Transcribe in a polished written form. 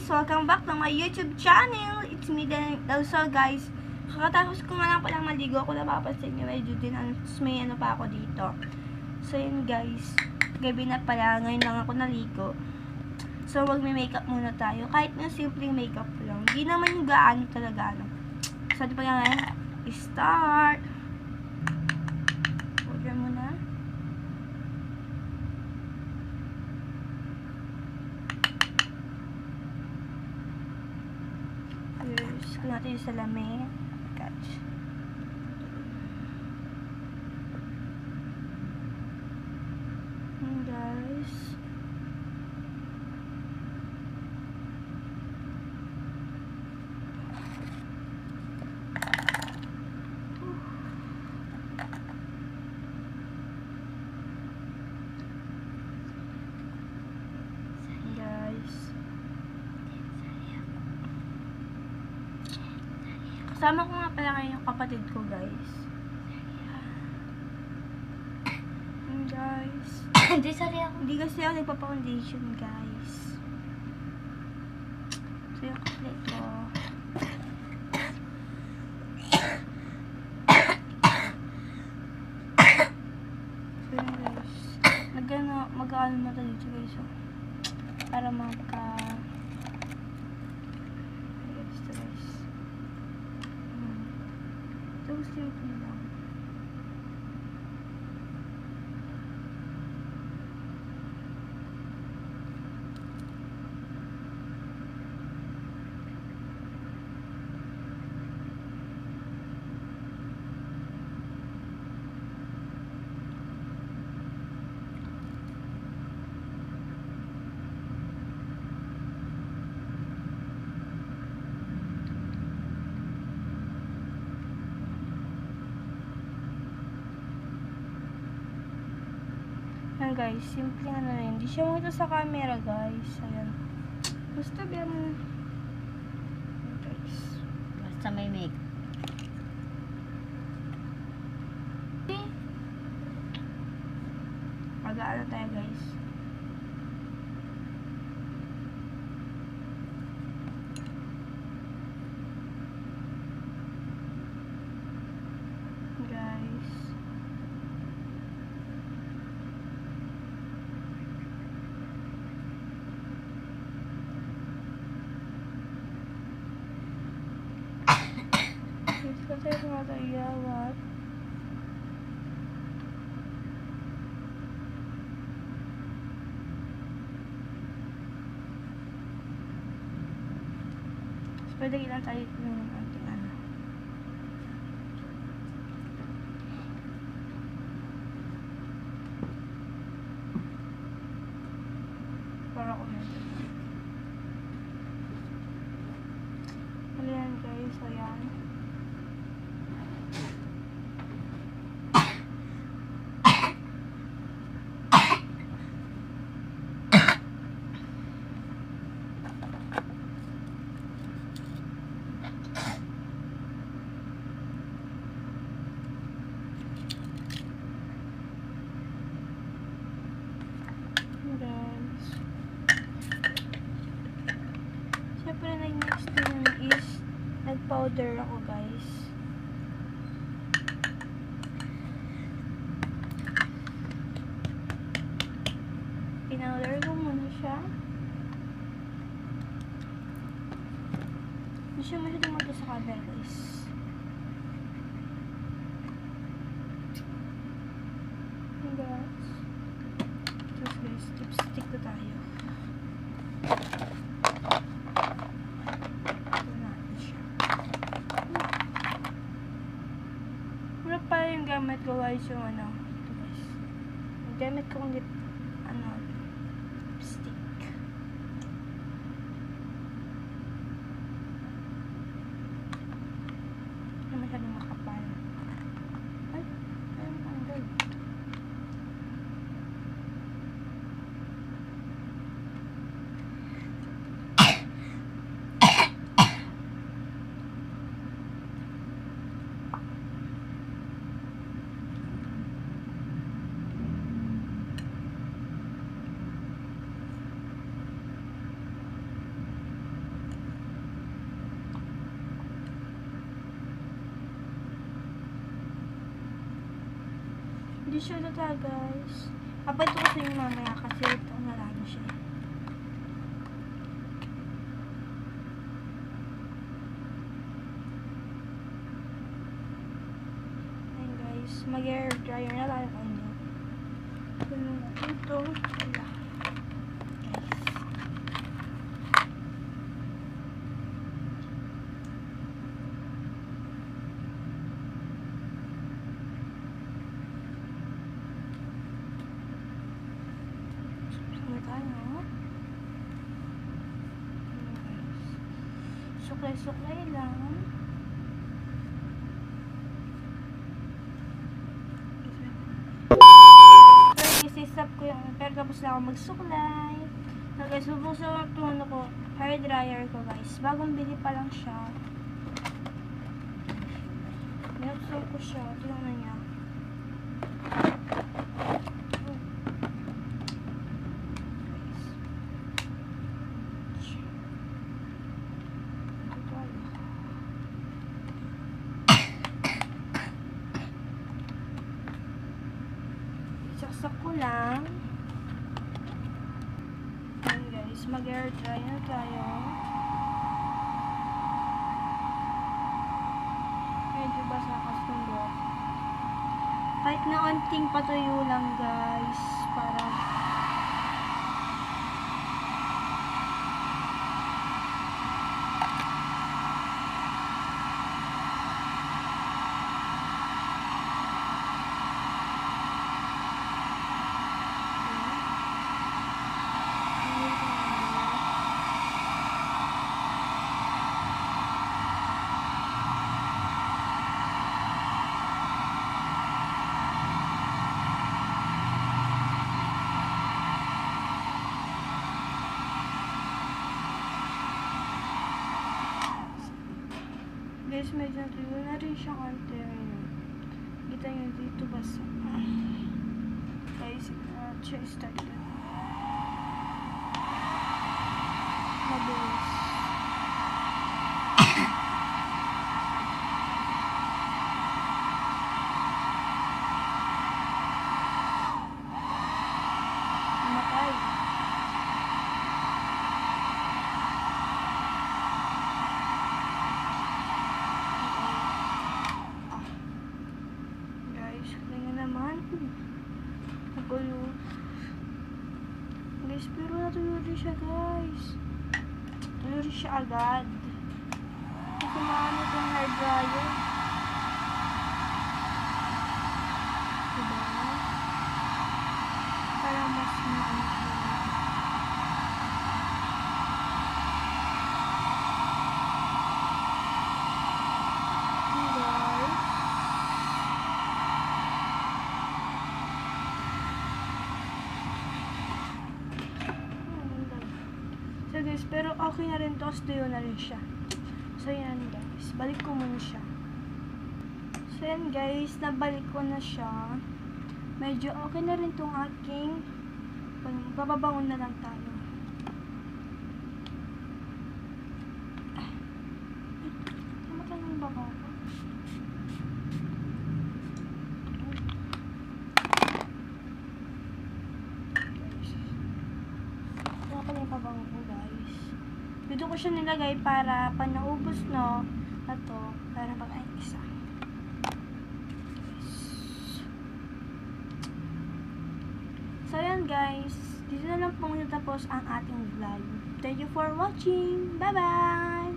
guys! Welcome back to my YouTube channel! It's me, Delso guys. Kakatapos ko nga lang palang maligo ako, napapansin nyo, medyo din, may ano pa ako dito. So yun guys, gabi na pala, ngayon lang ako naligo. So mag-makeup muna tayo, kahit na simpleng makeup lang. Hindi naman yung gaano talaga, ano. So di pa nga ngayon, start! Order muna. Use ko natin yung salamin. Catch. And guys. Kasama ko nga pala ngayon yung kapatid ko, guys. And guys. Hindi kasi ako nagpa-foundation, guys. So yung kapatid ko. So yun, guys. Mag-ano na tayo dito, guys. So, para magka... Gusto ko lang. Ayan guys, simple nga na rin. Hindi siya mo ito sa camera guys. Ayan. Basta biyan mo. Ayan guys. Basta may make. Mag-aala tayo guys. Guys. Kasi mga taiyawat. So, pwede ilan tayo ng ating ano. Para ko meron. Ayan guys, ayan. Siyempre na next thing is nag-powder ako guys. Pinowder ko muna siya. Hindi siya masyadong magda sa camera guys. And guys. Tapos guys, lipstick ko tayo. Pala yung gamit ko guys, yung ano, ito guys. Yung gamit ko kung lipstick. Hindi masyadong makapal. Ay, ayun, ang gawin. Hindi siya lata, guys. Papalito ko sa inyo mamaya kasi ito narano siya. Ayan, guys. Mag-air dryer na tayo kanina. Ito. Wala. Suklay-suklay lang. So, isi-stop ko yung pero tapos na ako magsuklay. So guys, bubuksan ko yung ko hair dryer ko, guys. Bagong bili pa lang siya. Binuksan ko siya. Tingnan niya. Saksak ko lang. Ayan, guys, mag-air dry na tayo. Medyo basa kasi ng buhok. Kahit na onting patuyo lang, guys, para guys, medyo natuyo na rin siya konti. Kita nyo dito basa. Guys, siya started. Mabilis. Matay. Nagulo. Guys, pero natuyo rin siya, guys. Natuyo rin siya agad. Kasi maano itong hair dryer. Diba? Para mas maano siya. So guys, pero okay na rin to, tuyo na rin siya. So yan guys, balik ko muna siya. So yan guys, nabalik ko na siya. Medyo okay na rin tong aking bababangon na lang tayo. Namatay ng baba ko. Pabango ko, guys. Dito ko siya nilagay para pag naubos no, na to, para pagkain isa. So yan guys, dito na lang po natapos ang ating vlog. Thank you for watching. Bye bye!